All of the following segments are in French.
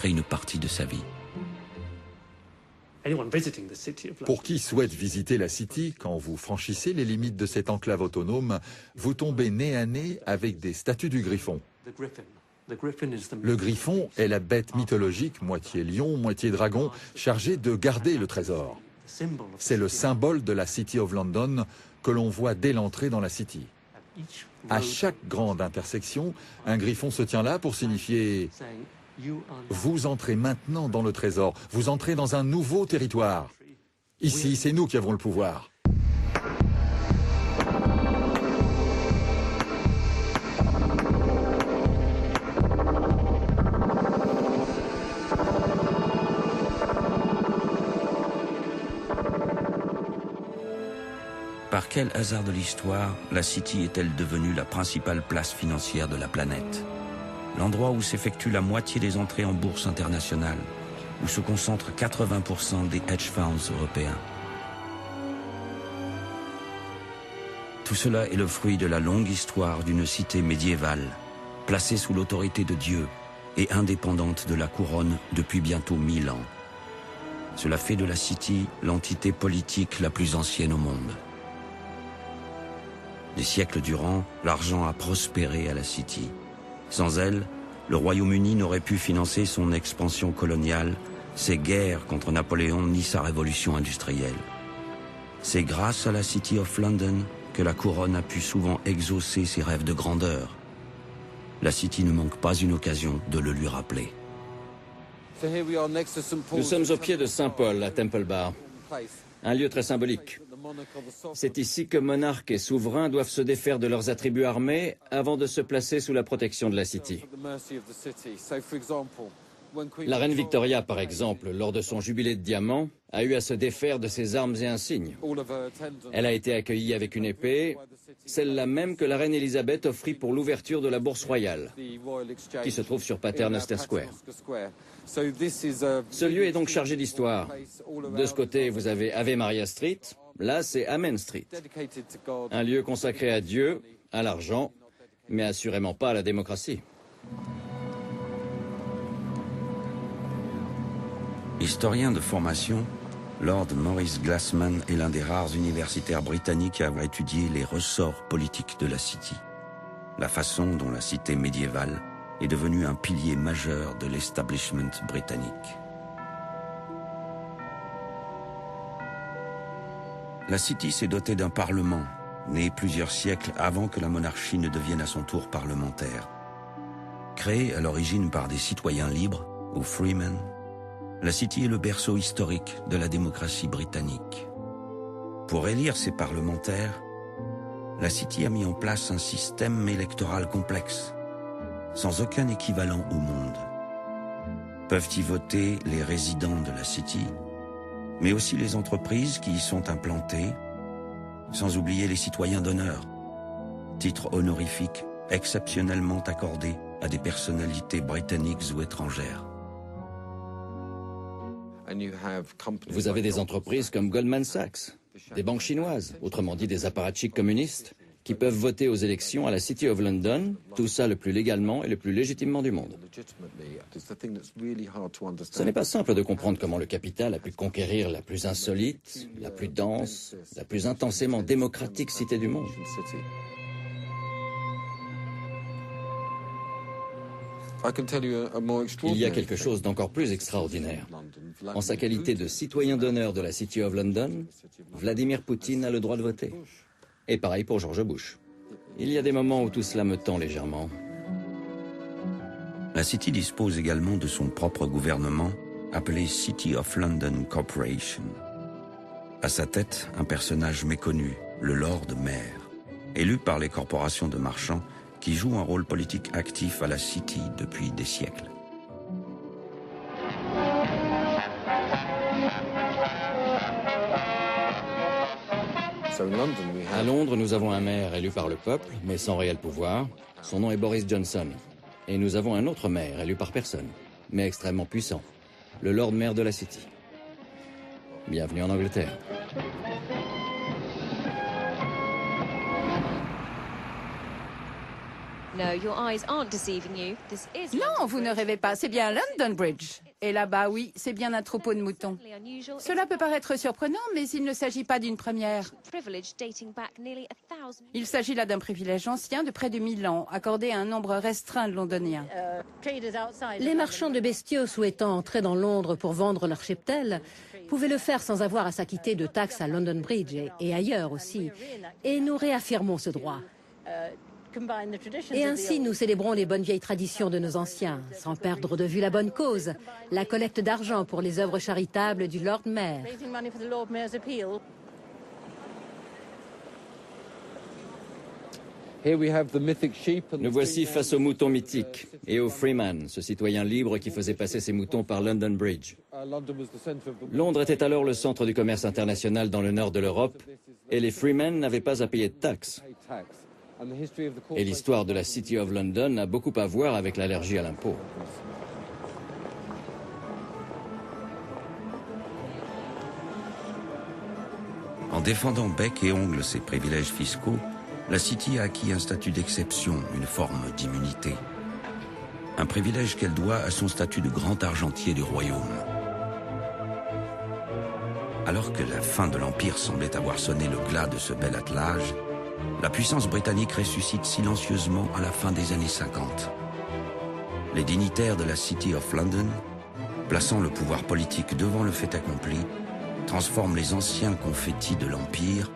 une partie de sa vie. Pour qui souhaite visiter la City, quand vous franchissez les limites de cette enclave autonome, vous tombez nez à nez avec des statues du griffon. Le griffon est la bête mythologique, moitié lion, moitié dragon, chargée de garder le trésor. C'est le symbole de la City of London que l'on voit dès l'entrée dans la City. À chaque grande intersection, un griffon se tient là pour signifier « Vous entrez maintenant dans le trésor, vous entrez dans un nouveau territoire. Ici, c'est nous qui avons le pouvoir. » Par quel hasard de l'histoire, la City est-elle devenue la principale place financière de la planète? L'endroit où s'effectue la moitié des entrées en bourse internationale, où se concentrent 80% des hedge funds européens. Tout cela est le fruit de la longue histoire d'une cité médiévale, placée sous l'autorité de Dieu et indépendante de la couronne depuis bientôt 1000 ans. Cela fait de la City l'entité politique la plus ancienne au monde. Des siècles durant, l'argent a prospéré à la City. Sans elle, le Royaume-Uni n'aurait pu financer son expansion coloniale, ses guerres contre Napoléon ni sa révolution industrielle. C'est grâce à la City of London que la couronne a pu souvent exaucer ses rêves de grandeur. La City ne manque pas une occasion de le lui rappeler. Nous sommes au pied de Saint-Paul, à Temple Bar, un lieu très symbolique. C'est ici que monarques et souverains doivent se défaire de leurs attributs armés avant de se placer sous la protection de la City. La reine Victoria, par exemple, lors de son jubilé de diamant, a eu à se défaire de ses armes et insignes. Elle a été accueillie avec une épée, celle-là même que la reine Elisabeth offrit pour l'ouverture de la Bourse Royale, qui se trouve sur Paternoster Square. Ce lieu est donc chargé d'histoire. De ce côté, vous avez Ave Maria Street, là c'est Amen Street. Un lieu consacré à Dieu, à l'argent, mais assurément pas à la démocratie. Historien de formation, Lord Maurice Glassman est l'un des rares universitaires britanniques à avoir étudié les ressorts politiques de la City. La façon dont la cité médiévale est devenue un pilier majeur de l'establishment britannique. La City s'est dotée d'un parlement, né plusieurs siècles avant que la monarchie ne devienne à son tour parlementaire. Créée à l'origine par des citoyens libres, ou freemen, la City est le berceau historique de la démocratie britannique. Pour élire ses parlementaires, la City a mis en place un système électoral complexe, sans aucun équivalent au monde. Peuvent y voter les résidents de la City, mais aussi les entreprises qui y sont implantées, sans oublier les citoyens d'honneur, titre honorifique exceptionnellement accordé à des personnalités britanniques ou étrangères. Vous avez des entreprises comme Goldman Sachs, des banques chinoises, autrement dit des apparatchiks communistes, qui peuvent voter aux élections à la City of London, tout ça le plus légalement et le plus légitimement du monde. Ce n'est pas simple de comprendre comment le capital a pu conquérir la plus insolite, la plus dense, la plus intensément démocratique cité du monde. Il y a quelque chose d'encore plus extraordinaire. En sa qualité de citoyen d'honneur de la City of London, Vladimir Poutine a le droit de voter. Et pareil pour George Bush. Il y a des moments où tout cela me tend légèrement. La City dispose également de son propre gouvernement, appelé City of London Corporation. À sa tête, un personnage méconnu, le Lord Mayor, élu par les corporations de marchands qui jouent un rôle politique actif à la City depuis des siècles. À Londres, nous avons un maire élu par le peuple, mais sans réel pouvoir. Son nom est Boris Johnson. Et nous avons un autre maire élu par personne, mais extrêmement puissant, le Lord Mayor de la City. Bienvenue en Angleterre. Non, vous ne rêvez pas, c'est bien London Bridge. Et là-bas, oui, c'est bien un troupeau de moutons. Cela peut paraître surprenant, mais il ne s'agit pas d'une première. Il s'agit là d'un privilège ancien de près de 1000 ans, accordé à un nombre restreint de Londoniens. Les marchands de bestiaux souhaitant entrer dans Londres pour vendre leur cheptel pouvaient le faire sans avoir à s'acquitter de taxes à London Bridge et ailleurs aussi. Et nous réaffirmons ce droit. Et ainsi, nous célébrons les bonnes vieilles traditions de nos anciens, sans perdre de vue la bonne cause, la collecte d'argent pour les œuvres charitables du Lord Mayor. Nous voici face aux moutons mythiques et aux Freeman, ce citoyen libre qui faisait passer ses moutons par London Bridge. Londres était alors le centre du commerce international dans le nord de l'Europe et les Freeman n'avaient pas à payer de taxes. Et l'histoire de la City of London a beaucoup à voir avec l'allergie à l'impôt. En défendant bec et ongles ses privilèges fiscaux, la City a acquis un statut d'exception, une forme d'immunité. Un privilège qu'elle doit à son statut de grand argentier du royaume. Alors que la fin de l'Empire semblait avoir sonné le glas de ce bel attelage, la puissance britannique ressuscite silencieusement à la fin des années 50. Les dignitaires de la City of London, plaçant le pouvoir politique devant le fait accompli, transforment les anciens confettis de l'Empire,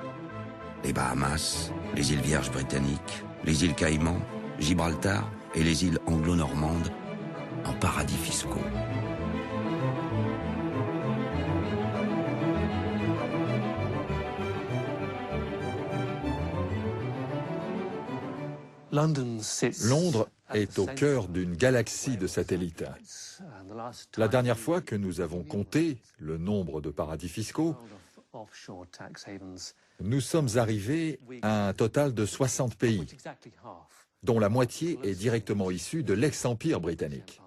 les Bahamas, les îles Vierges britanniques, les îles Caïmans, Gibraltar et les îles anglo-normandes, en paradis fiscaux. Londres est au cœur d'une galaxie de satellites. La dernière fois que nous avons compté le nombre de paradis fiscaux, nous sommes arrivés à un total de 60 pays, dont la moitié est directement issue de l'ex-empire britannique.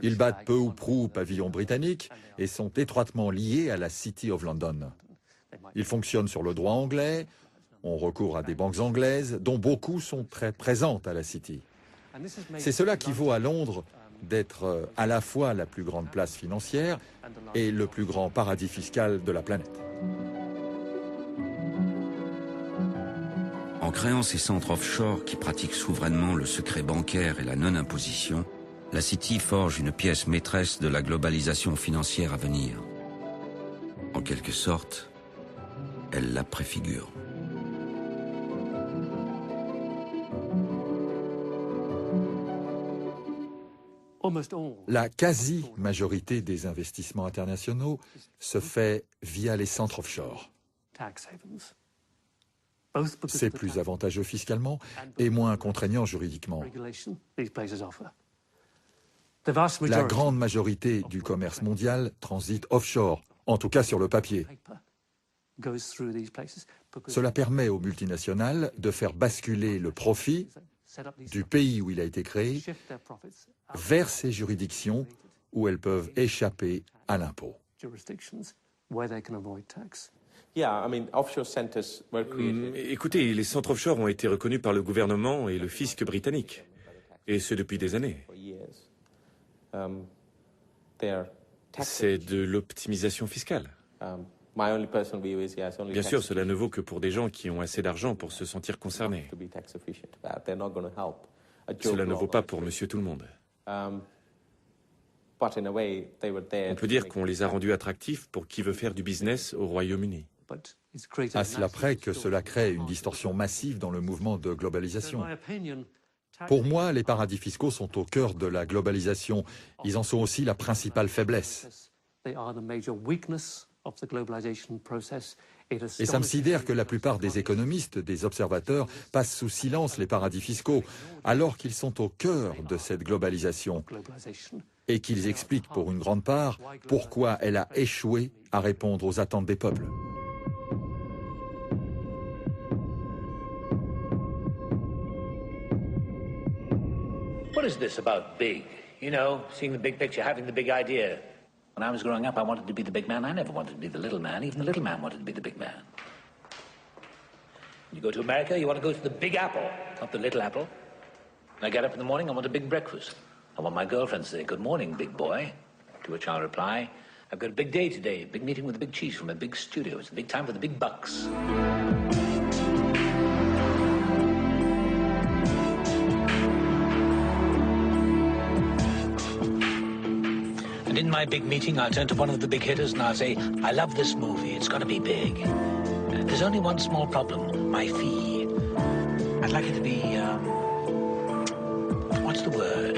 Ils battent peu ou prou pavillon britannique et sont étroitement liés à la City of London. Ils fonctionnent sur le droit anglais, on recourt à des banques anglaises, dont beaucoup sont très présentes à la City. C'est cela qui vaut à Londres d'être à la fois la plus grande place financière et le plus grand paradis fiscal de la planète. En créant ces centres offshore qui pratiquent souverainement le secret bancaire et la non-imposition, la City forge une pièce maîtresse de la globalisation financière à venir. En quelque sorte, elle la préfigure. La quasi-majorité des investissements internationaux se fait via les centres offshore. C'est plus avantageux fiscalement et moins contraignant juridiquement. La grande majorité du commerce mondial transite offshore, en tout cas sur le papier. Cela permet aux multinationales de faire basculer le profit du pays où il a été créé vers ces juridictions où elles peuvent échapper à l'impôt. Écoutez, les centres offshore ont été reconnus par le gouvernement et le fisc britannique, et ce depuis des années. C'est de l'optimisation fiscale. Bien sûr, cela ne vaut que pour des gens qui ont assez d'argent pour se sentir concernés. Cela ne vaut pas pour monsieur tout le monde. On peut dire qu'on les a rendus attractifs pour qui veut faire du business au Royaume-Uni. À cela près que cela crée une distorsion massive dans le mouvement de globalisation. Pour moi, les paradis fiscaux sont au cœur de la globalisation. Ils en sont aussi la principale faiblesse. Et ça me sidère que la plupart des économistes, des observateurs, passent sous silence les paradis fiscaux, alors qu'ils sont au cœur de cette globalisation, et qu'ils expliquent pour une grande part pourquoi elle a échoué à répondre aux attentes des peuples. What is this about big? You know, seeing the big picture, having the big idea. When I was growing up, I wanted to be the big man. I never wanted to be the little man. Even the little man wanted to be the big man. You go to America, you want to go to the big apple, not the little apple. When I get up in the morning, I want a big breakfast. I want my girlfriend to say, "Good morning, big boy." To which I'll reply, "I've got a big day today, a big meeting with the big chief from a big studio. It's a big time for the big bucks." And in my big meeting, I'll turn to one of the big hitters and I'll say, "I love this movie. It's got to be big. There's only one small problem, my fee. I'd like it to be, what's the word?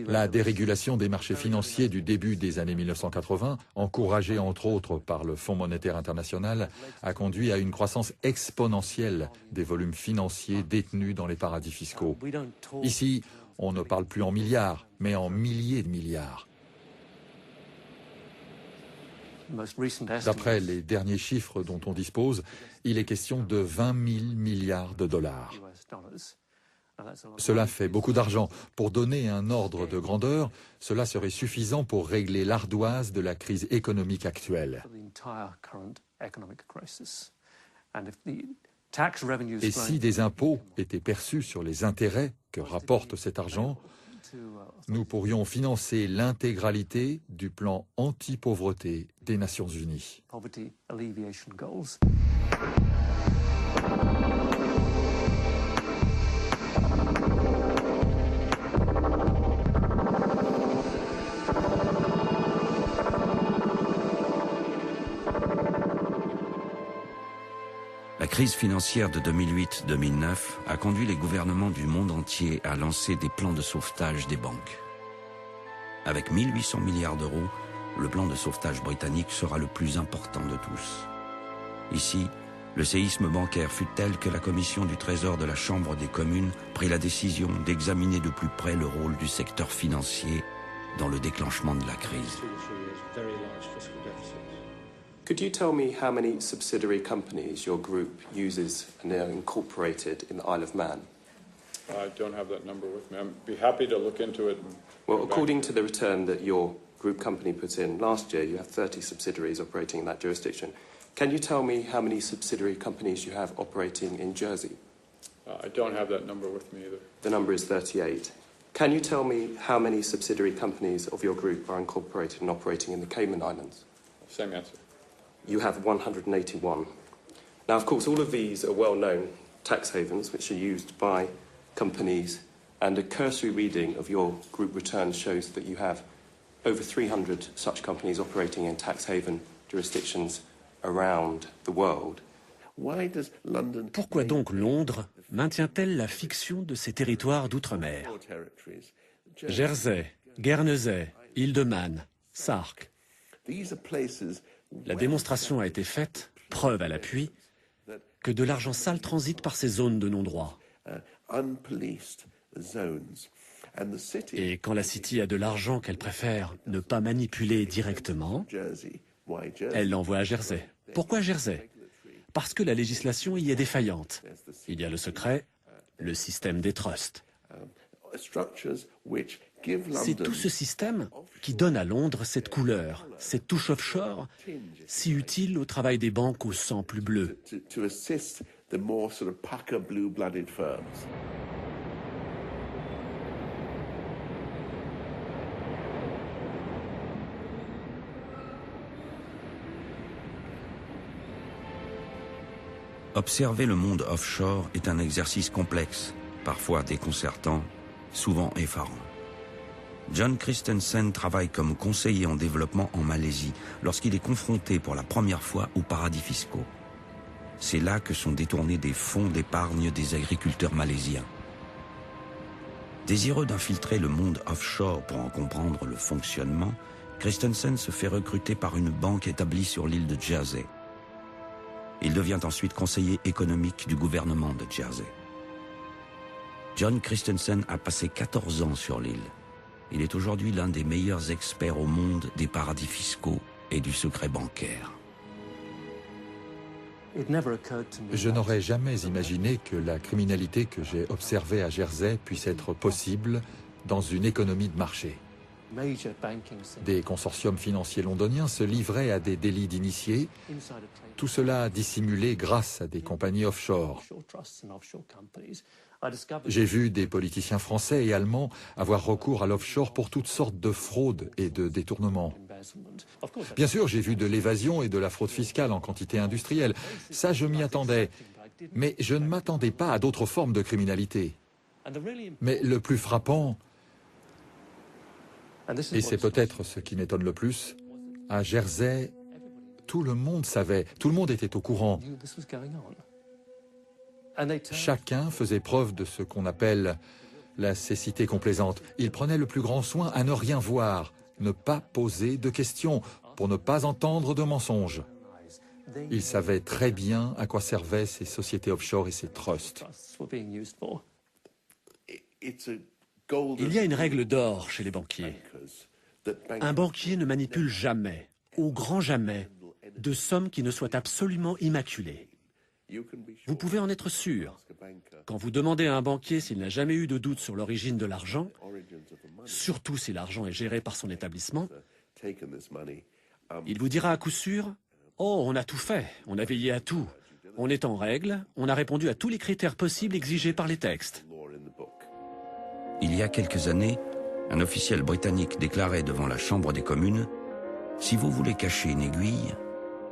La dérégulation des marchés financiers du début des années 1980, encouragée entre autres par le Fonds monétaire international, a conduit à une croissance exponentielle des volumes financiers détenus dans les paradis fiscaux. Ici, on ne parle plus en milliards, mais en milliers de milliards. D'après les derniers chiffres dont on dispose, il est question de 20 000 milliards de dollars. Cela fait beaucoup d'argent. Pour donner un ordre de grandeur, cela serait suffisant pour régler l'ardoise de la crise économique actuelle. Et si des impôts étaient perçus sur les intérêts que rapporte cet argent, nous pourrions financer l'intégralité du plan anti-pauvreté des Nations Unies. La crise financière de 2008-2009 a conduit les gouvernements du monde entier à lancer des plans de sauvetage des banques. Avec 1800 milliards d'euros, le plan de sauvetage britannique sera le plus important de tous. Ici, le séisme bancaire fut tel que la commission du Trésor de la Chambre des communes prit la décision d'examiner de plus près le rôle du secteur financier dans le déclenchement de la crise. Could you tell me how many subsidiary companies your group uses and are incorporated in the Isle of Man? I don't have that number with me. I'd be happy to look into it. Well, according to the return that your group company put in last year, you have 30 subsidiaries operating in that jurisdiction. Can you tell me how many subsidiary companies you have operating in Jersey? I don't have that number with me either. The number is 38. Can you tell me how many subsidiary companies of your group are incorporated and operating in the Cayman Islands? Same answer. You have 181. Now, of course, all of these are well-known tax havens which are used by companies, and a cursory reading of your group returns shows that you have over 300 such companies operating in tax haven jurisdictions around the world. Pourquoi donc Londres maintient-elle la fiction de ces territoires d'outre-mer? Jersey, Guernesey, Île de Man, Sark. La démonstration a été faite, preuve à l'appui, que de l'argent sale transite par ces zones de non-droit. Et quand la City a de l'argent qu'elle préfère ne pas manipuler directement, elle l'envoie à Jersey. Pourquoi Jersey? Parce que la législation y est défaillante. Il y a le secret, le système des trusts. C'est tout ce système qui donne à Londres cette couleur, cette touche offshore, si utile au travail des banques au sang plus bleu. Observer le monde offshore est un exercice complexe, parfois déconcertant, souvent effarant. John Christensen travaille comme conseiller en développement en Malaisie lorsqu'il est confronté pour la première fois aux paradis fiscaux. C'est là que sont détournés des fonds d'épargne des agriculteurs malaisiens. Désireux d'infiltrer le monde offshore pour en comprendre le fonctionnement, Christensen se fait recruter par une banque établie sur l'île de Jersey. Il devient ensuite conseiller économique du gouvernement de Jersey. John Christensen a passé 14 ans sur l'île. Il est aujourd'hui l'un des meilleurs experts au monde des paradis fiscaux et du secret bancaire. Je n'aurais jamais imaginé que la criminalité que j'ai observée à Jersey puisse être possible dans une économie de marché. Des consortiums financiers londoniens se livraient à des délits d'initiés, tout cela dissimulé grâce à des compagnies offshore. J'ai vu des politiciens français et allemands avoir recours à l'offshore pour toutes sortes de fraudes et de détournements. Bien sûr, j'ai vu de l'évasion et de la fraude fiscale en quantité industrielle. Ça, je m'y attendais. Mais je ne m'attendais pas à d'autres formes de criminalité. Mais le plus frappant, et c'est peut-être ce qui m'étonne le plus, à Jersey, tout le monde savait, tout le monde était au courant. Chacun faisait preuve de ce qu'on appelle la cécité complaisante. Il prenait le plus grand soin à ne rien voir, ne pas poser de questions, pour ne pas entendre de mensonges. Il savait très bien à quoi servaient ces sociétés offshore et ces trusts. Il y a une règle d'or chez les banquiers. Un banquier ne manipule jamais, au grand jamais, de sommes qui ne soient absolument immaculées. Vous pouvez en être sûr. Quand vous demandez à un banquier s'il n'a jamais eu de doute sur l'origine de l'argent, surtout si l'argent est géré par son établissement, il vous dira à coup sûr « Oh, on a tout fait, on a veillé à tout. On est en règle, on a répondu à tous les critères possibles exigés par les textes. » Il y a quelques années, un officiel britannique déclarait devant la Chambre des communes « Si vous voulez cacher une aiguille,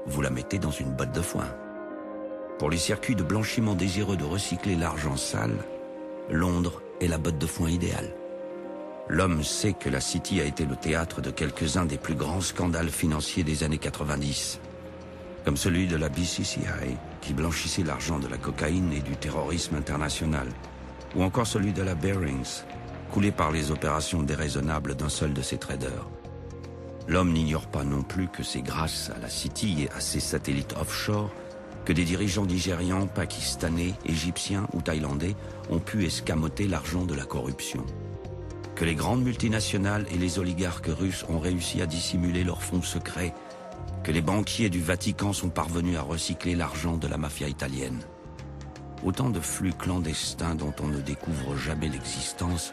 vous la mettez dans une botte de foin. » Pour les circuits de blanchiment désireux de recycler l'argent sale, Londres est la botte de foin idéale. L'homme sait que la City a été le théâtre de quelques-uns des plus grands scandales financiers des années 90, comme celui de la BCCI, qui blanchissait l'argent de la cocaïne et du terrorisme international, ou encore celui de la Barings, coulé par les opérations déraisonnables d'un seul de ses traders. L'homme n'ignore pas non plus que c'est grâce à la City et à ses satellites offshore que des dirigeants nigérians, pakistanais, égyptiens ou thaïlandais ont pu escamoter l'argent de la corruption. Que les grandes multinationales et les oligarques russes ont réussi à dissimuler leurs fonds secrets. Que les banquiers du Vatican sont parvenus à recycler l'argent de la mafia italienne. Autant de flux clandestins dont on ne découvre jamais l'existence,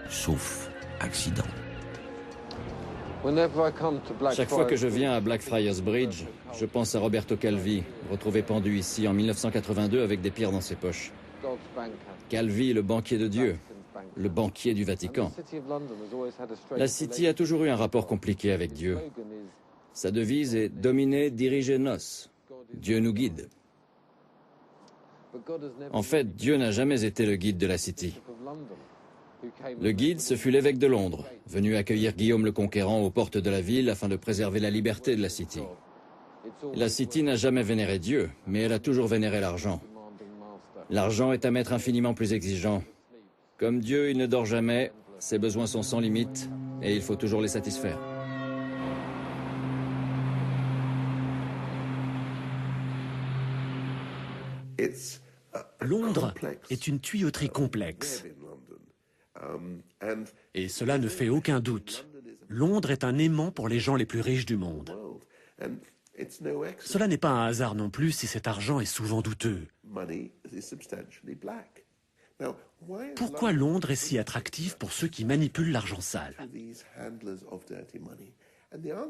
sauf accident. Chaque fois que je viens à Blackfriars Bridge, je pense à Roberto Calvi, retrouvé pendu ici en 1982 avec des pierres dans ses poches. Calvi, le banquier de Dieu, le banquier du Vatican. La City a toujours eu un rapport compliqué avec Dieu. Sa devise est « Domine, dirige nos ». Dieu nous guide. En fait, Dieu n'a jamais été le guide de la City. Le guide, ce fut l'évêque de Londres, venu accueillir Guillaume le Conquérant aux portes de la ville afin de préserver la liberté de la City. La City n'a jamais vénéré Dieu, mais elle a toujours vénéré l'argent. L'argent est un maître infiniment plus exigeant. Comme Dieu, il ne dort jamais, ses besoins sont sans limite, et il faut toujours les satisfaire. Londres est une tuyauterie complexe. Et cela ne fait aucun doute. Londres est un aimant pour les gens les plus riches du monde. Cela n'est pas un hasard non plus si cet argent est souvent douteux. Pourquoi Londres est si attractif pour ceux qui manipulent l'argent sale?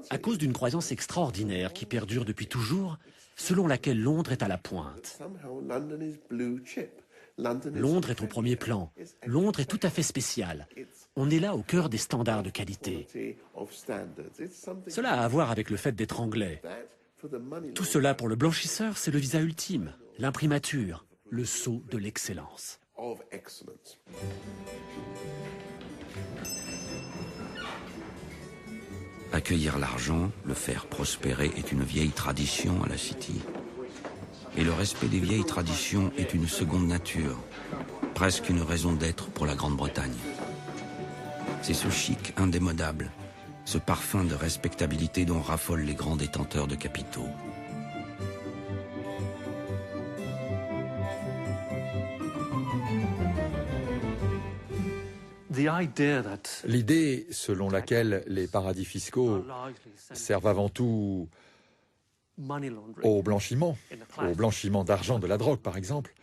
À cause d'une croyance extraordinaire qui perdure depuis toujours, selon laquelle Londres est à la pointe. Londres est au premier plan. Londres est tout à fait spécial. On est là au cœur des standards de qualité. Cela a à voir avec le fait d'être anglais. Tout cela pour le blanchisseur, c'est le visa ultime, l'imprimature, le sceau de l'excellence. Accueillir l'argent, le faire prospérer est une vieille tradition à la City. Et le respect des vieilles traditions est une seconde nature, presque une raison d'être pour la Grande-Bretagne. C'est ce chic indémodable ce parfum de respectabilité dont raffolent les grands détenteurs de capitaux. L'idée selon laquelle les paradis fiscaux servent avant tout au blanchiment d'argent de la drogue par exemple,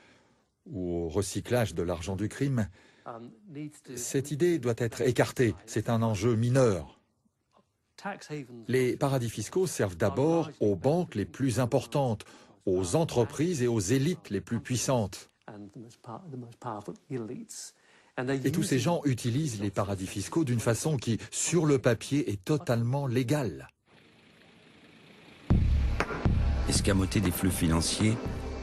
ou au recyclage de l'argent du crime, cette idée doit être écartée, c'est un enjeu mineur. Les paradis fiscaux servent d'abord aux banques les plus importantes, aux entreprises et aux élites les plus puissantes. Et tous ces gens utilisent les paradis fiscaux d'une façon qui, sur le papier, est totalement légale. Escamoter des flux financiers,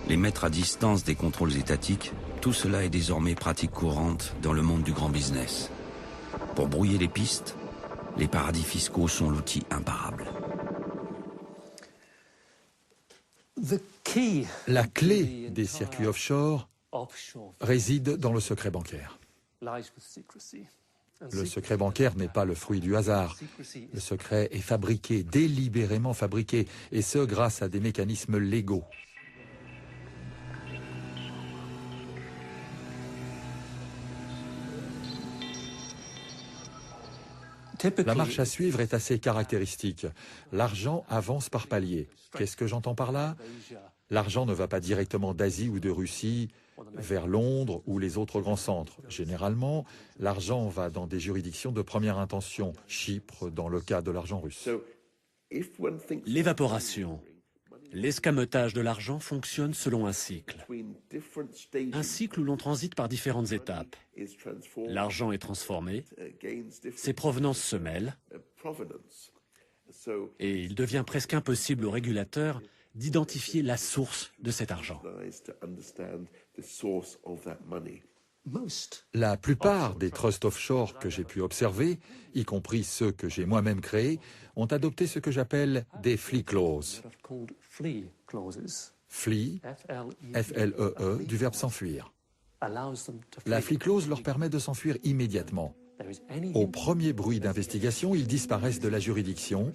les mettre à distance des contrôles étatiques, tout cela est désormais pratique courante dans le monde du grand business. Pour brouiller les pistes, les paradis fiscaux sont l'outil imparable. La clé des circuits offshore réside dans le secret bancaire. Le secret bancaire n'est pas le fruit du hasard. Le secret est fabriqué, délibérément fabriqué, et ce grâce à des mécanismes légaux. La marche à suivre est assez caractéristique. L'argent avance par paliers. Qu'est-ce que j'entends par là? L'argent ne va pas directement d'Asie ou de Russie vers Londres ou les autres grands centres. Généralement, l'argent va dans des juridictions de première intention, Chypre dans le cas de l'argent russe. L'évaporation, l'escamotage de l'argent fonctionne selon un cycle. Un cycle où l'on transite par différentes étapes. L'argent est transformé, ses provenances se mêlent, et il devient presque impossible aux régulateurs d'identifier la source de cet argent. La plupart des trusts offshore que j'ai pu observer, y compris ceux que j'ai moi-même créés, ont adopté ce que j'appelle des flee clauses. Flee, F-L-E-E, du verbe s'enfuir. La flee clause leur permet de s'enfuir immédiatement. Au premier bruit d'investigation, ils disparaissent de la juridiction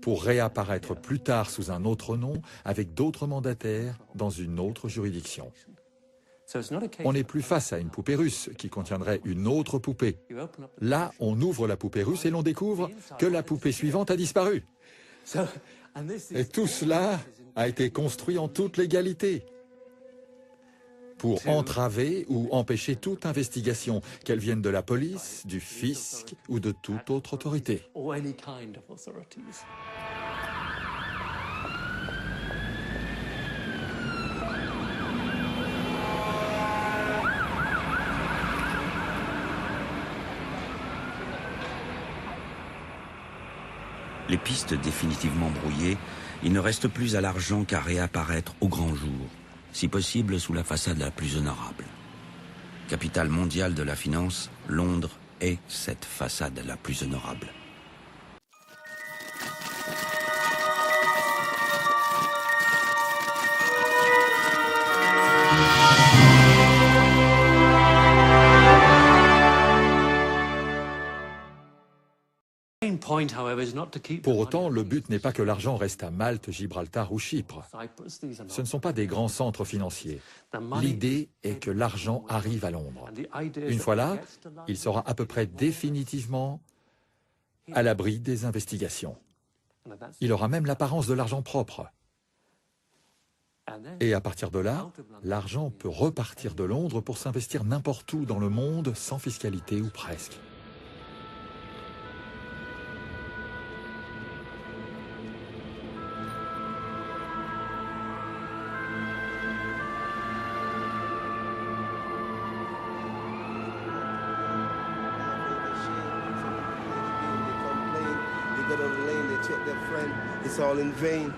pour réapparaître plus tard sous un autre nom avec d'autres mandataires dans une autre juridiction. On n'est plus face à une poupée russe qui contiendrait une autre poupée. Là, on ouvre la poupée russe et l'on découvre que la poupée suivante a disparu. Et tout cela a été construit en toute légalité pour entraver ou empêcher toute investigation, qu'elle vienne de la police, du fisc ou de toute autre autorité. Les pistes définitivement brouillées, il ne reste plus à l'argent qu'à réapparaître au grand jour, si possible sous la façade la plus honorable. Capitale mondiale de la finance, Londres est cette façade la plus honorable. Pour autant, le but n'est pas que l'argent reste à Malte, Gibraltar ou Chypre. Ce ne sont pas des grands centres financiers. L'idée est que l'argent arrive à Londres. Une fois là, il sera à peu près définitivement à l'abri des investigations. Il aura même l'apparence de l'argent propre. Et à partir de là, l'argent peut repartir de Londres pour s'investir n'importe où dans le monde sans fiscalité ou presque. It's all in vain,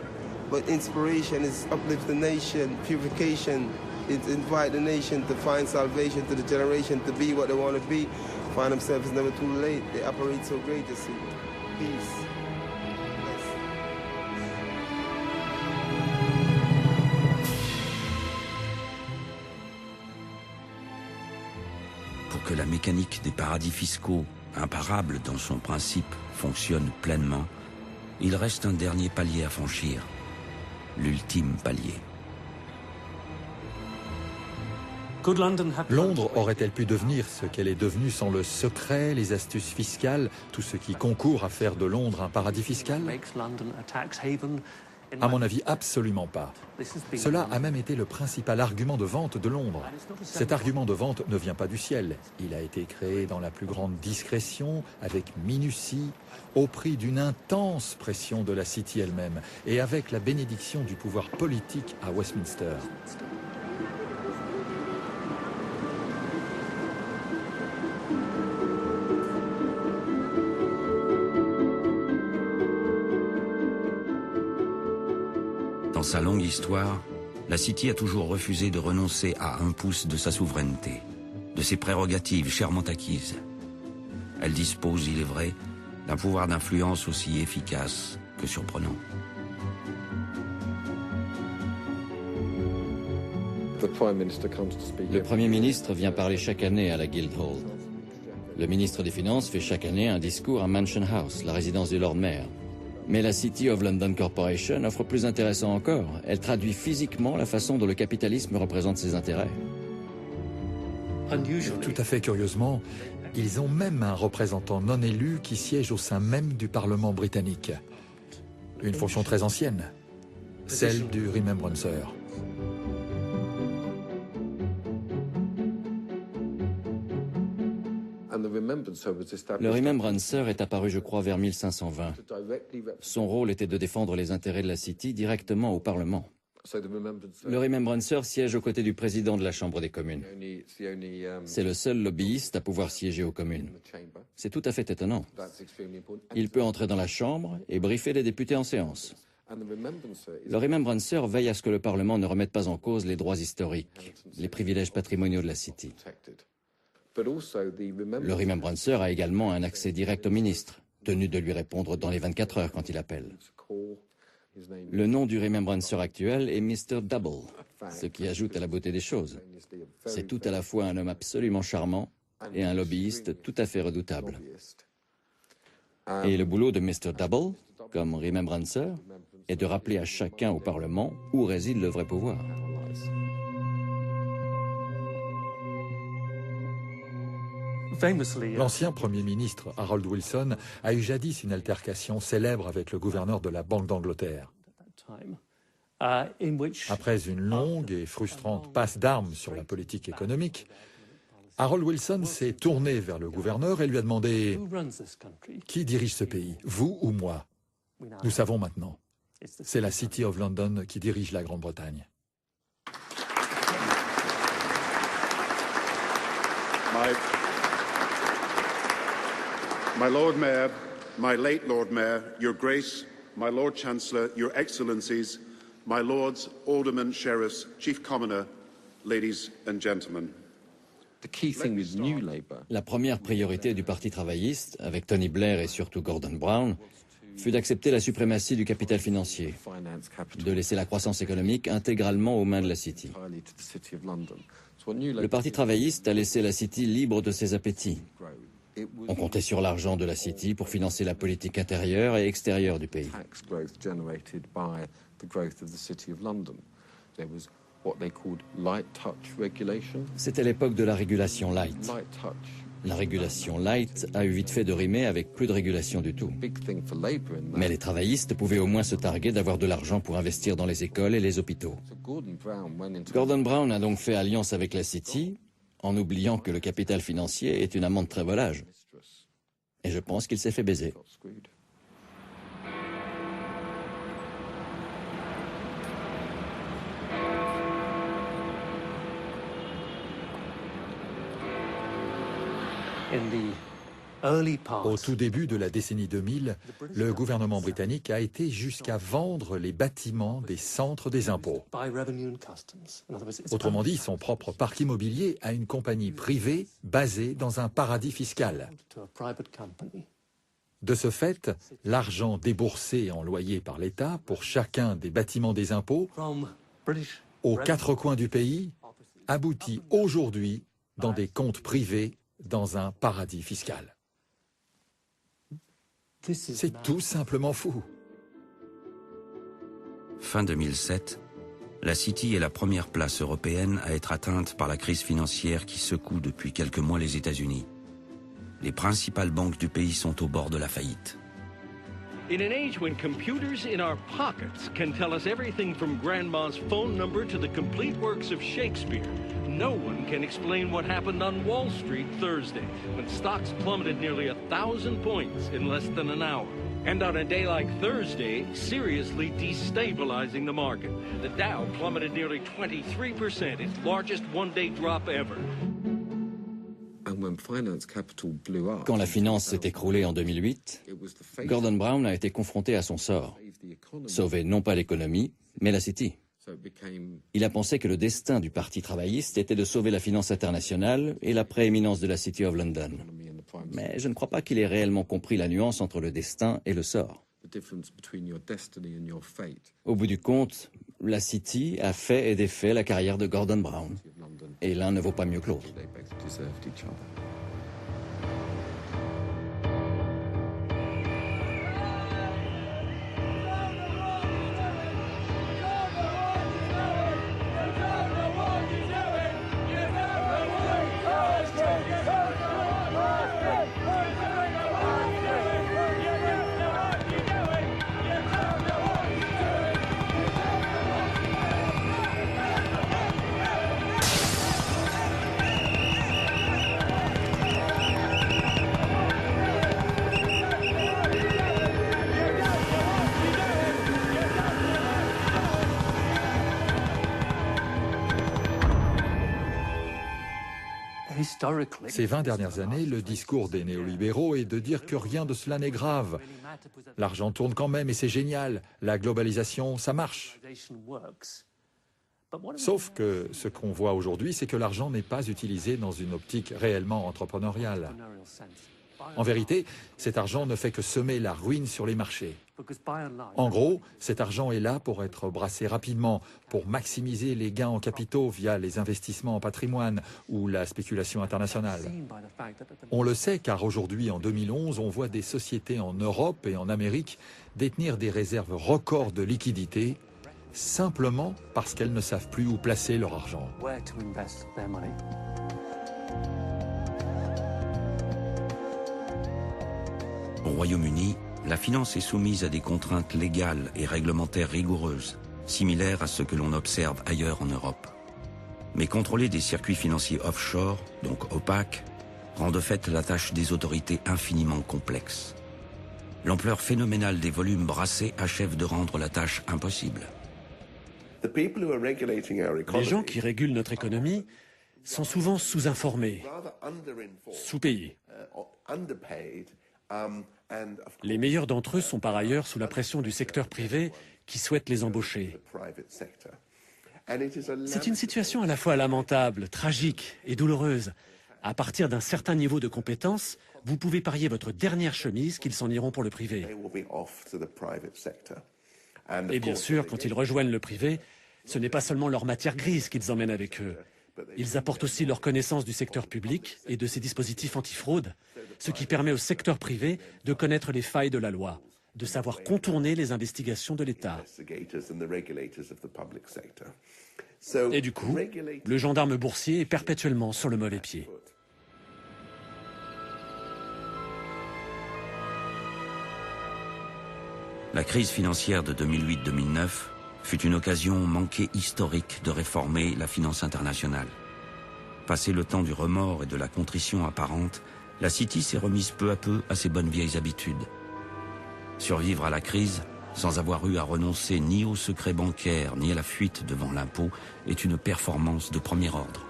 but inspiration is uplift the nation, purification, it invite the nation to find salvation, to the generation to be what they want to be, find themselves never too late, they operate so great to see. Peace. Pour que la mécanique des paradis fiscaux imparable dans son principe, fonctionne pleinement, il reste un dernier palier à franchir, l'ultime palier. Londres aurait-elle pu devenir ce qu'elle est devenue sans le secret, les astuces fiscales, tout ce qui concourt à faire de Londres un paradis fiscal? À mon avis, absolument pas. Cela a même été le principal argument de vente de Londres. Cet argument de vente ne vient pas du ciel. Il a été créé dans la plus grande discrétion, avec minutie, au prix d'une intense pression de la City elle-même et avec la bénédiction du pouvoir politique à Westminster. Dans sa longue histoire, la City a toujours refusé de renoncer à un pouce de sa souveraineté, de ses prérogatives chèrement acquises. Elle dispose, il est vrai, d'un pouvoir d'influence aussi efficace que surprenant. Le Premier ministre vient parler chaque année à la Guildhall. Le ministre des Finances fait chaque année un discours à Mansion House, la résidence du Lord Mayor. Mais la City of London Corporation offre plus intéressant encore. Elle traduit physiquement la façon dont le capitalisme représente ses intérêts. Tout à fait curieusement, ils ont même un représentant non élu qui siège au sein même du Parlement britannique. Une fonction très ancienne, celle du Remembrancer. Le Remembrancer est apparu, je crois, vers 1520. Son rôle était de défendre les intérêts de la City directement au Parlement. Le Remembrancer siège aux côtés du président de la Chambre des communes. C'est le seul lobbyiste à pouvoir siéger aux communes. C'est tout à fait étonnant. Il peut entrer dans la Chambre et briefer les députés en séance. Le Remembrancer veille à ce que le Parlement ne remette pas en cause les droits historiques, les privilèges patrimoniaux de la City. Le Remembrancer a également un accès direct au ministre, tenu de lui répondre dans les 24 heures quand il appelle. Le nom du Remembrancer actuel est Mr. Double, ce qui ajoute à la beauté des choses. C'est tout à la fois un homme absolument charmant et un lobbyiste tout à fait redoutable. Et le boulot de Mr. Double, comme Remembrancer, est de rappeler à chacun au Parlement où réside le vrai pouvoir. L'ancien Premier ministre Harold Wilson a eu jadis une altercation célèbre avec le gouverneur de la Banque d'Angleterre. Après une longue et frustrante passe d'armes sur la politique économique, Harold Wilson s'est tourné vers le gouverneur et lui a demandé « Qui dirige ce pays, vous ou moi ?» Nous savons maintenant. C'est la City of London qui dirige la Grande-Bretagne. My Lord Mayor, my late Lord Mayor, Your Grace, my Lord Chancellor, Your Excellencies, my Lords, Aldermen, Sheriffs, Chief Commoner, ladies and gentlemen. La première priorité du Parti travailliste, avec Tony Blair et surtout Gordon Brown, fut d'accepter la suprématie du capital financier, de laisser la croissance économique intégralement aux mains de la City. Le Parti travailliste a laissé la City libre de ses appétits. On comptait sur l'argent de la City pour financer la politique intérieure et extérieure du pays. C'était l'époque de la régulation light. La régulation light a eu vite fait de rimer avec plus de régulation du tout. Mais les travaillistes pouvaient au moins se targuer d'avoir de l'argent pour investir dans les écoles et les hôpitaux. Gordon Brown a donc fait alliance avec la City, en oubliant que le capital financier est une amende très volage. Et je pense qu'il s'est fait baiser. Au tout début de la décennie 2000, le gouvernement britannique a été jusqu'à vendre les bâtiments des centres des impôts. Autrement dit, son propre parc immobilier à une compagnie privée basée dans un paradis fiscal. De ce fait, l'argent déboursé en loyer par l'État pour chacun des bâtiments des impôts, aux quatre coins du pays, aboutit aujourd'hui dans des comptes privés dans un paradis fiscal. C'est tout simplement fou. Fin 2007, la City est la première place européenne à être atteinte par la crise financière qui secoue depuis quelques mois les États-Unis. Les principales banques du pays sont au bord de la faillite. In an age when computers in our pockets can tell us everything from Grandma's phone number to the complete works of Shakespeare, no one can explain what happened on Wall Street Thursday when stocks plummeted nearly 1,000 points in less than an hour. And on a day like Thursday, seriously destabilizing the market. The Dow plummeted nearly 23%, its largest one-day drop ever. Quand la finance s'est écroulée en 2008, Gordon Brown a été confronté à son sort. Sauver non pas l'économie, mais la City. Il a pensé que le destin du Parti travailliste était de sauver la finance internationale et la prééminence de la City of London. Mais je ne crois pas qu'il ait réellement compris la nuance entre le destin et le sort. Au bout du compte, la City a fait et défait la carrière de Gordon Brown. Et l'un ne vaut pas mieux que l'autre. Ces 20 dernières années, le discours des néolibéraux est de dire que rien de cela n'est grave. L'argent tourne quand même et c'est génial. La globalisation, ça marche. Sauf que ce qu'on voit aujourd'hui, c'est que l'argent n'est pas utilisé dans une optique réellement entrepreneuriale. En vérité, cet argent ne fait que semer la ruine sur les marchés. En gros, cet argent est là pour être brassé rapidement, pour maximiser les gains en capitaux via les investissements en patrimoine ou la spéculation internationale. On le sait car aujourd'hui, en 2011, on voit des sociétés en Europe et en Amérique détenir des réserves records de liquidités simplement parce qu'elles ne savent plus où placer leur argent. Au Royaume-Uni, la finance est soumise à des contraintes légales et réglementaires rigoureuses, similaires à ce que l'on observe ailleurs en Europe. Mais contrôler des circuits financiers offshore, donc opaques, rend de fait la tâche des autorités infiniment complexe. L'ampleur phénoménale des volumes brassés achève de rendre la tâche impossible. Les gens qui régulent notre économie sont souvent sous-informés, sous-payés. Les meilleurs d'entre eux sont par ailleurs sous la pression du secteur privé qui souhaite les embaucher. C'est une situation à la fois lamentable, tragique et douloureuse. À partir d'un certain niveau de compétence, vous pouvez parier votre dernière chemise qu'ils s'en iront pour le privé. Et bien sûr, quand ils rejoignent le privé, ce n'est pas seulement leur matière grise qu'ils emmènent avec eux. Ils apportent aussi leur connaissance du secteur public et de ses dispositifs antifraude, ce qui permet au secteur privé de connaître les failles de la loi, de savoir contourner les investigations de l'État. Et du coup, le gendarme boursier est perpétuellement sur le mauvais pied. La crise financière de 2008-2009 fut une occasion manquée historique de réformer la finance internationale. Passé le temps du remords et de la contrition apparente, la City s'est remise peu à peu à ses bonnes vieilles habitudes. Survivre à la crise, sans avoir eu à renoncer ni au secret bancaire ni à la fuite devant l'impôt, est une performance de premier ordre.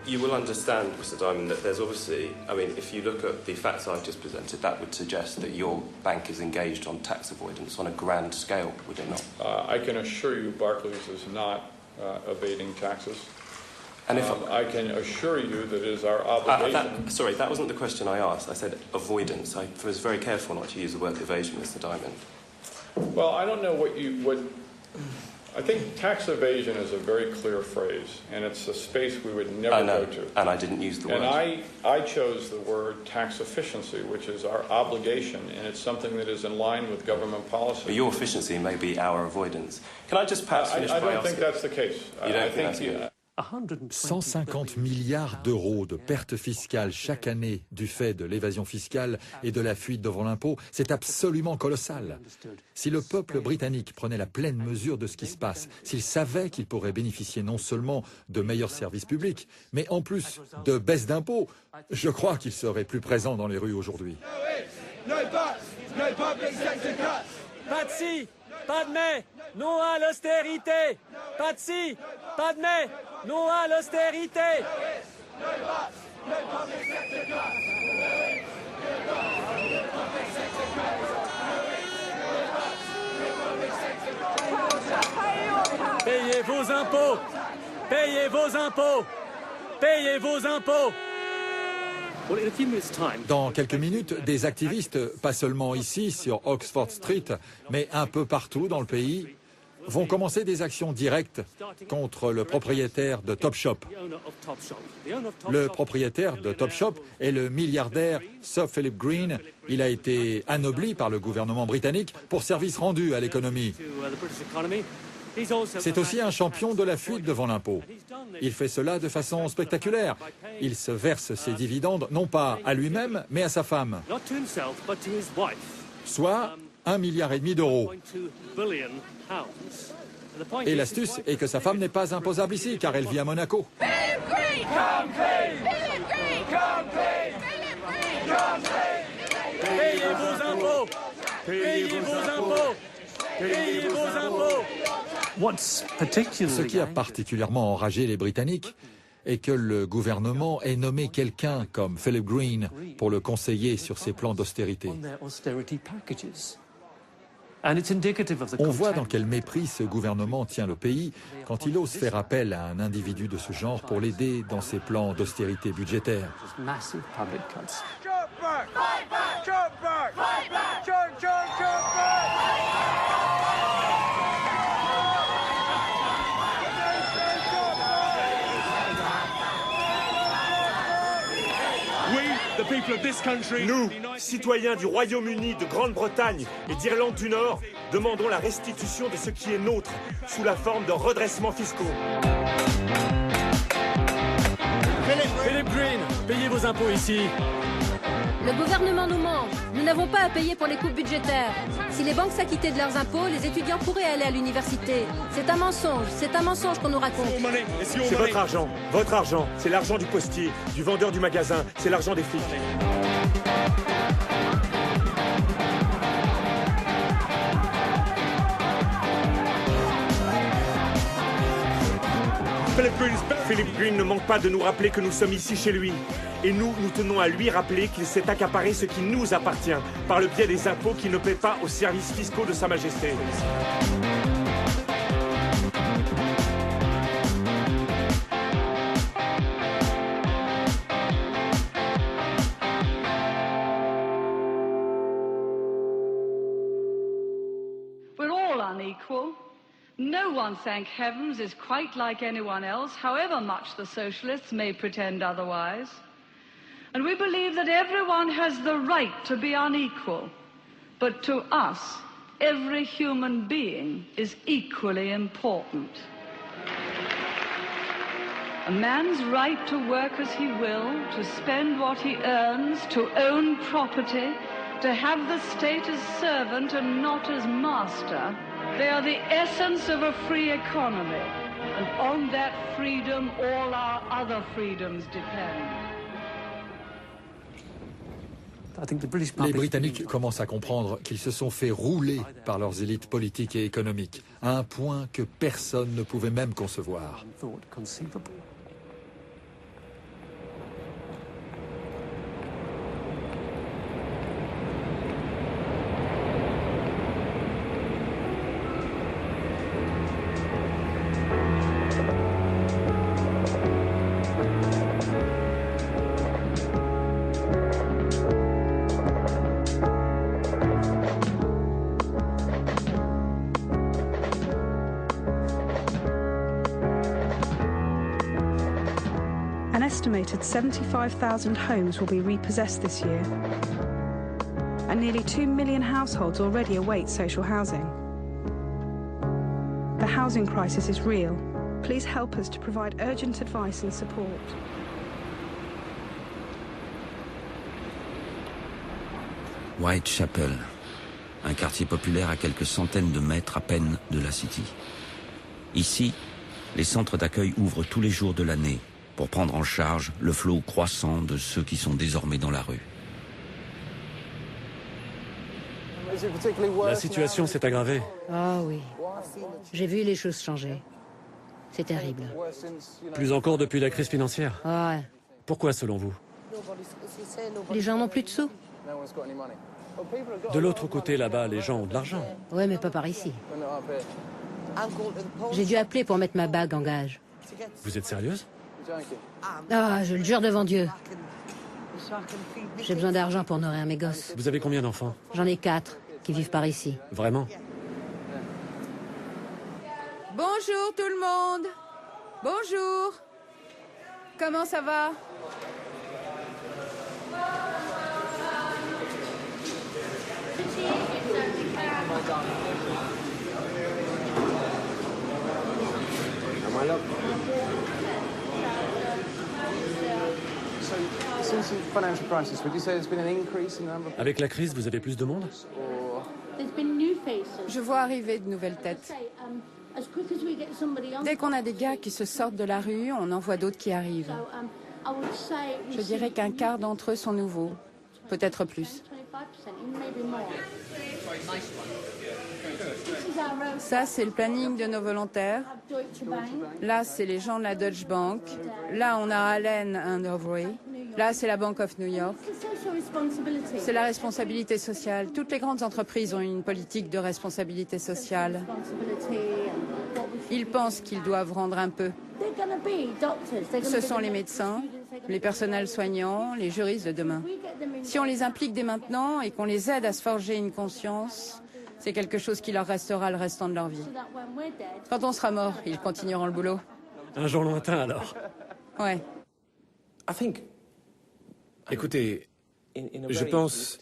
You will understand, Mr. Diamond, that there's obviously, I mean, if you look at the facts I've just presented, that would suggest that your bank is engaged on tax avoidance on a grand scale, would it not? I can assure you Barclays is not evading taxes. And if I can assure you that it is our obligation... Sorry, that wasn't the question I asked. I said avoidance. I was very careful not to use the word evasion, Mr. Diamond. Well, I don't know what I think tax evasion is a very clear phrase, and it's a space we would never go to. And I didn't use the word. And I chose the word tax efficiency, which is our obligation, and it's something that is in line with government policy. But your efficiency may be our avoidance. Can I just perhaps finish by asking? I don't think that's the case. You don't think that's the case? 150 milliards d'euros de pertes fiscales chaque année du fait de l'évasion fiscale et de la fuite devant l'impôt, c'est absolument colossal. Si le peuple britannique prenait la pleine mesure de ce qui se passe, s'il savait qu'il pourrait bénéficier non seulement de meilleurs services publics, mais en plus de baisses d'impôts, je crois qu'il serait plus présent dans les rues aujourd'hui. Pas de si, pas de mais, non à l'austérité. Pas de si, pas de mais, non à l'austérité. Payez vos impôts, payez vos impôts, payez vos impôts. Dans quelques minutes, des activistes, pas seulement ici sur Oxford Street, mais un peu partout dans le pays, vont commencer des actions directes contre le propriétaire de Topshop. Le propriétaire de Topshop est le milliardaire Sir Philip Green. Il a été anobli par le gouvernement britannique pour service rendu à l'économie. C'est aussi un champion de la fuite devant l'impôt. Il fait cela de façon spectaculaire. Il se verse ses dividendes non pas à lui-même, mais à sa femme. Soit 1,5 milliard d'euros. Et l'astuce est que sa femme n'est pas imposable ici, car elle vit à Monaco. Payez vos impôts, payez vos impôts, payez vos impôts. Ce qui a particulièrement enragé les Britanniques est que le gouvernement ait nommé quelqu'un comme Philip Green pour le conseiller sur ses plans d'austérité. On voit dans quel mépris ce gouvernement tient le pays quand il ose faire appel à un individu de ce genre pour l'aider dans ses plans d'austérité budgétaire. Nous, citoyens du Royaume-Uni, de Grande-Bretagne et d'Irlande du Nord, demandons la restitution de ce qui est nôtre, sous la forme de redressements fiscaux. Philip Green, payez vos impôts ici. Le gouvernement nous ment. Nous n'avons pas à payer pour les coupes budgétaires. Si les banques s'acquittaient de leurs impôts, les étudiants pourraient aller à l'université. C'est un mensonge qu'on nous raconte. C'est votre argent, c'est l'argent du postier, du vendeur du magasin, c'est l'argent des flics. Philip Green ne manque pas de nous rappeler que nous sommes ici chez lui. Et nous tenons à lui rappeler qu'il s'est accaparé ce qui nous appartient, par le biais des impôts qu'il ne paie pas aux services fiscaux de Sa Majesté. We're all unequal. No one, thank heavens, is quite like anyone else, however much the socialists may pretend otherwise. And we believe that everyone has the right to be unequal. But to us, every human being is equally important. A man's right to work as he will, to spend what he earns, to own property, to have the state as servant and not as master, they are the essence of a free economy. And on that freedom, all our other freedoms depend. Les Britanniques commencent à comprendre qu'ils se sont fait rouler par leurs élites politiques et économiques, à un point que personne ne pouvait même concevoir. estimated 75,000 homes will be repossessed this year, and nearly 2 million households already await social housing. The housing crisis is real. Please help us to provide urgent advice and support. Whitechapel, un quartier populaire à quelques centaines de mètres à peine de la City. Ici, les centres d'accueil ouvrent tous les jours de l'année pour prendre en charge le flot croissant de ceux qui sont désormais dans la rue. La situation s'est aggravée. Ah oui. J'ai vu les choses changer. C'est terrible. Plus encore depuis la crise financière. Ah ouais. Pourquoi selon vous? Les gens n'ont plus de sous. De l'autre côté, là-bas, les gens ont de l'argent. Ouais, mais pas par ici. J'ai dû appeler pour mettre ma bague en gage. Vous êtes sérieuse? Ah, je le jure devant Dieu. J'ai besoin d'argent pour nourrir mes gosses. Vous avez combien d'enfants? J'en ai 4 qui vivent par ici. Vraiment? Bonjour tout le monde. Bonjour. Comment ça va? Avec la crise, vous avez plus de monde? Je vois arriver de nouvelles têtes. Dès qu'on a des gars qui se sortent de la rue, on en voit d'autres qui arrivent. Je dirais qu'un quart d'entre eux sont nouveaux, peut-être plus. Ça, c'est le planning de nos volontaires. Là, c'est les gens de la Deutsche Bank. Là, on a Allen and Overy. Là, c'est la Bank of New York. C'est la responsabilité sociale. Toutes les grandes entreprises ont une politique de responsabilité sociale. Ils pensent qu'ils doivent rendre un peu. Ce sont les médecins, les personnels soignants, les juristes de demain. Si on les implique dès maintenant et qu'on les aide à se forger une conscience, c'est quelque chose qui leur restera le restant de leur vie. Quand on sera mort, ils continueront le boulot. Un jour lointain, alors. Ouais. Écoutez, je pense,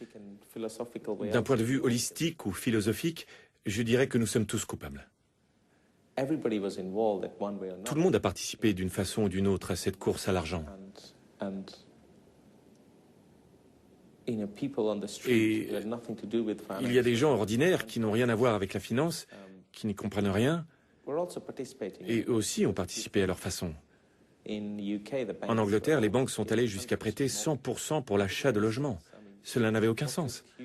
d'un point de vue holistique ou philosophique, je dirais que nous sommes tous coupables. Tout le monde a participé d'une façon ou d'une autre à cette course à l'argent. Et il y a des gens ordinaires qui n'ont rien à voir avec la finance, qui n'y comprennent rien, et eux aussi ont participé à leur façon. En Angleterre, les banques sont allées jusqu'à prêter 100% pour l'achat de logements. Cela n'avait aucun sens.